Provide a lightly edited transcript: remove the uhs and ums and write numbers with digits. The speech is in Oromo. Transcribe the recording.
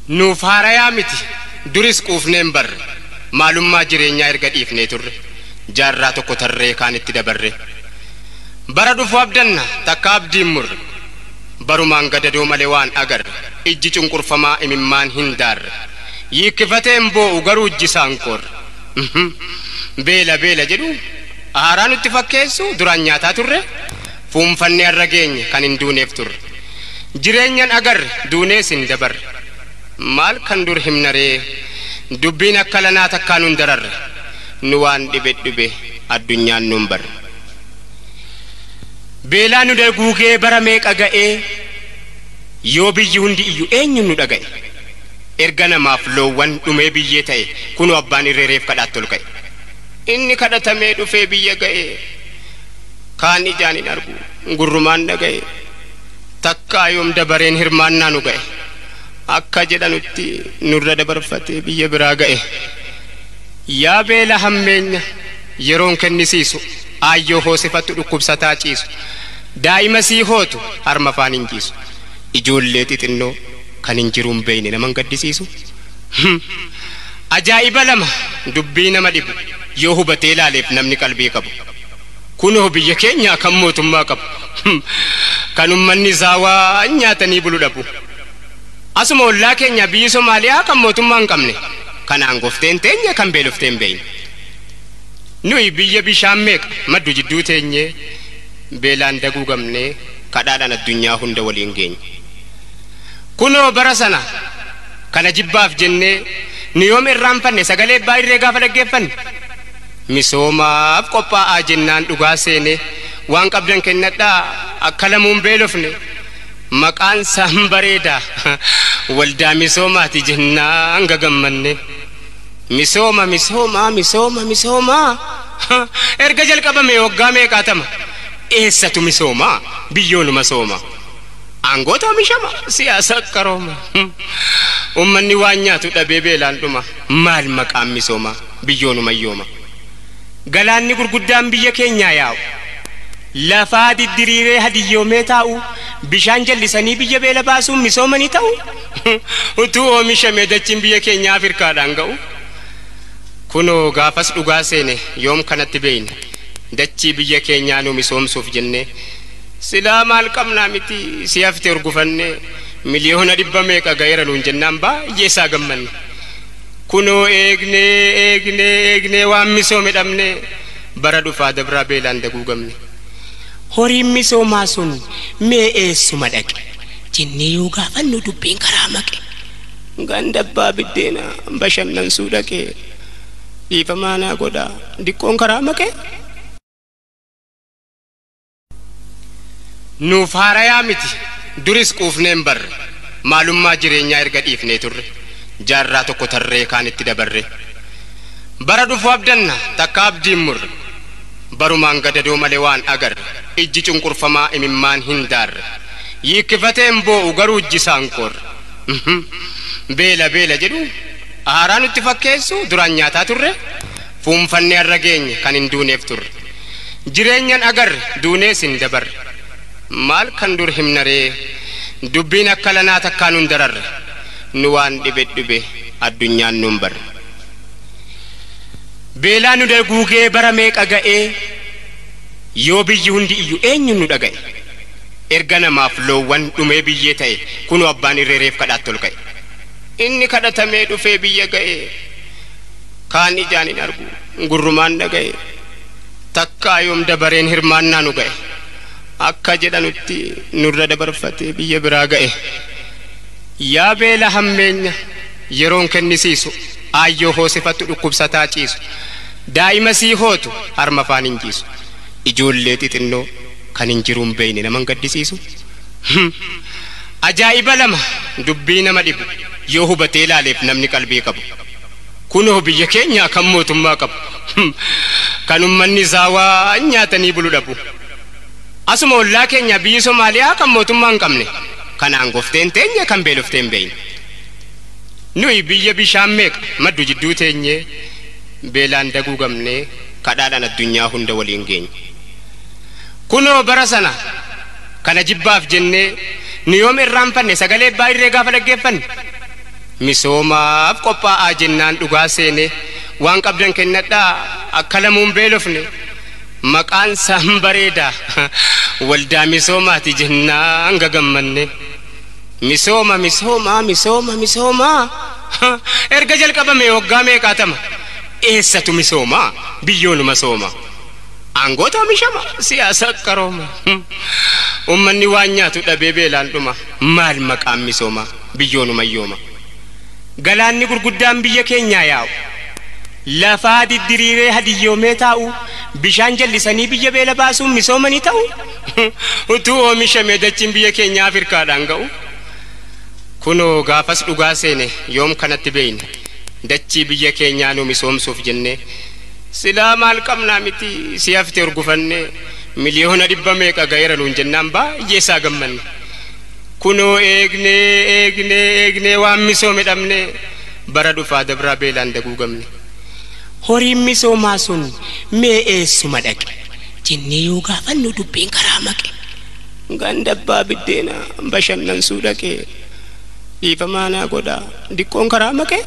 Nuuf haarayaa miti duris quufneen barre maalummaa jireenyaa erga dhiifnee turre jaarraa tokko tarree kaanitti dabarre bara dhufu abdanna takka abdiin murre barumaan gadadoo malee waan agarre ijji cunqurfamaa imimmaan hin daarre yiikkifateen boo'u garuu ijjisaan korre beela beela jedhu aaraa nutti fakkeessu duraan nyaataa turre fuunfannee har'a geenye kan hin duuneef turre jireenyan agarre duunees hin dabarre maal kan dur himnaree dubbiin akka lanaa takkaan nun dararre nu waan dhibe addunyaan nun barre beelaa nu daguugee bara meeqa ga'ee yoo biyyi hundi iyyu eenyu nu dhaga'e erga namaaf loowwan dhumee biyyee ta'e kunu abbaan irreereef kadhaatti ol ka'e inni kadhatamee dhufee biyya ga'e kaan ijaan hin argu gurrumaan dhaga'e takkaa yoom dabareen hirmaannaa nu ga'e akka jedhanutti nurra dabarfatee biyya biraa ga'e yaa beela hammeenya yeroon kennisiisu aayyoo hoosifattu dhukkubsataa ciisu daa'ima sii hootu harma afaan hin jiisu ijoollee xixinnoo kan hin jiruun beeyne naman gaddisiisu ajaa'iba lama dubbii nama dhibu yoo hubatee ilaaleef namni qalbii qabu kunoo biyya keenya kan mootummaa qabu kan ummanni isaa waa nyaatanii bulu dhabu asuma ollaa keenya biyyi Somaaliyaa kan mootummaa hin qabne kanaan gofteen teenye kan beelofteen beeyne nuyi biyya bishaan meeqa maddu jidduu teenye beelaan daguugamne kadhaadhaan addunyaa hunda waliin geenye kunoo bara sana kana jibbaaf jennee nu yoom irraanfanne sagalee baay'ee gaafa dhaggeeffanne misoomaaf qophaa'aa jennaan dhugaa seene waan qabdan kennadhaa akka lamuun beelofne maqaan saan bareeda waldaa misoomaati jennaan gagammanne misooma misooma misooma misooma erga jalqabame waggaa meeqaatama eessatu misooma biyyoonuma sooma aangoota mishama siyaasa qarooma ummanni waan nyaatu dhabee beelaan dhuma maal maqaan misooma biyyoonuma yooma galaanni gurguddaan biyya keenyaa yaa'u lafaa diddiriiree hadiyyoomee taa'u bishaan jallisanii biyya beela baasuun misoomanii ta'u utuu oomishamee dachiin biyya keenyaa Afrikaadhaan ga'u kunoo gaafas dhugaa seene yoom kanatti beeyne dachii biyya keenyaa nu misoomsuuf jenne silaa maal qabnaa miti si hafte urgufanne miliyoona 100 meeqa ga'eera nuun jennaan baay'ee isaa gammanne kunoo eegnee waan misoome dhabne bara dhufaa dabraa beelaan daguugamne horiin misoomaa sun mee eessuma dhaqe jennee yoo gaafannu dubbiin karaa maqe gandabbaa biddeena bashannansuu dhaqe dhiifamaanaa godhaa diqqoon karaa maqe nuuf haarayaa miti duris quufneen barre maalummaa jireenyaa erga dhiifnee turre jaarraa tokko tarree kaanitti dabarre bara dhufu abdanna takka abdiin murre barumaan gadadoo malee waan agarre ijji cunqurfamaa imimmaan hin daarre yiikkifateen boo'u garuu ijjisaan korre beela beela jedhu aaraa nutti fakkeessu duraan nyaataa turre fuunfannee har'a geenye kan hin duuneef turre jireenyan agarre duunees hin dabarre maal kan dur himnaree dubbiin akka lanaa takkaan nun dararre nu waan dhibe addunyaan nun barre beelaa nu daguugee bara meeqa ga'ee yoo biyyi hundi iyyu eenyu nu dhaga'e erga namaaf loowwan dhumee biyyee ta'e kunu abbaan irreereef kadhaatti ol ka'e inni kadhatamee dhufee biyya ga'e kaan ijaan hin argu gurrumaan dhaga'e takkaa yoom dabareen hirmaannaa nu ga'e akka jedhanutti nurra dabarfatee biyya biraa ga'e yaa beela hammeenya yeroon kennisiisu aayyoo hoosifattu dhukkubsataa ciisu daa'ima sii hootu harma afaan hin jiisu ijoollee xixinnoo kan hin jiruun beeyne naman gaddisiisu ajaa'iba lama dubbii nama dhibu yoo hubatee ilaaleef namni qalbii qabu kunoo biyya keenya kan mootummaa qabu kan ummanni isaa waa nyaatanii bulu dhabu asuma ollaa keenya biyyi Somaaliyaa kan mootummaa hin qabne kanaan gofteen teenye kan beelofteen beeyne nuyi biyya bishaan meeqa maddu jidduu teenye beelaan daguugamne kadhaadhaan addunyaa hunda waliin geenye kunoo bara sana kana jibbaaf jennee nu yoom irraanfanne sagalee baay'ee gaafa dhaggeeffanne misoomaaf qophaa'aa jennaan dhugaa seene waan qabdan kennadhaa akka lamuun beelofne maqaan san bareeda waldaa misoomaati jennaan gagammanne misooma erga jalqabame waggaa meeqaatama eessatu misooma biyyoonuma sooma aangoota mishama siyaasa qarooma ummanni waan nyaatu dhabee beelaan dhuma maal maqaan misooma biyyoonuma yooma galaanni gurguddaan biyya keenyaa yaa'u lafaa diddiriiree hadiyyoomee taa'u bishaan jallisanii biyya beela baasuun misoomanii ta'u utuu oomishamee dachiin biyya keenyaa Afrikaadhaan ga'u kunoo gaafas dhugaa seene yoom kanatti beeyne dachii biyya keenyaa nu misoomsuuf jenne silaa maal qabnaa miti si hafte urgufanne miliyoona 100 meeqa ga'eera nuun jennaan baay'eesaa gammanne kunoo eegne waan misoome dhabne bara dhufaa dabraa beelaan daguugamne horiin misoomaa sun mee eessuma dhaqe jennee yoo gaafannu dubbiin karaa maqe gandabbaa biddeena bashannansuu dhaqe dhiifamaanaa godhaa diqqoon karaa maqe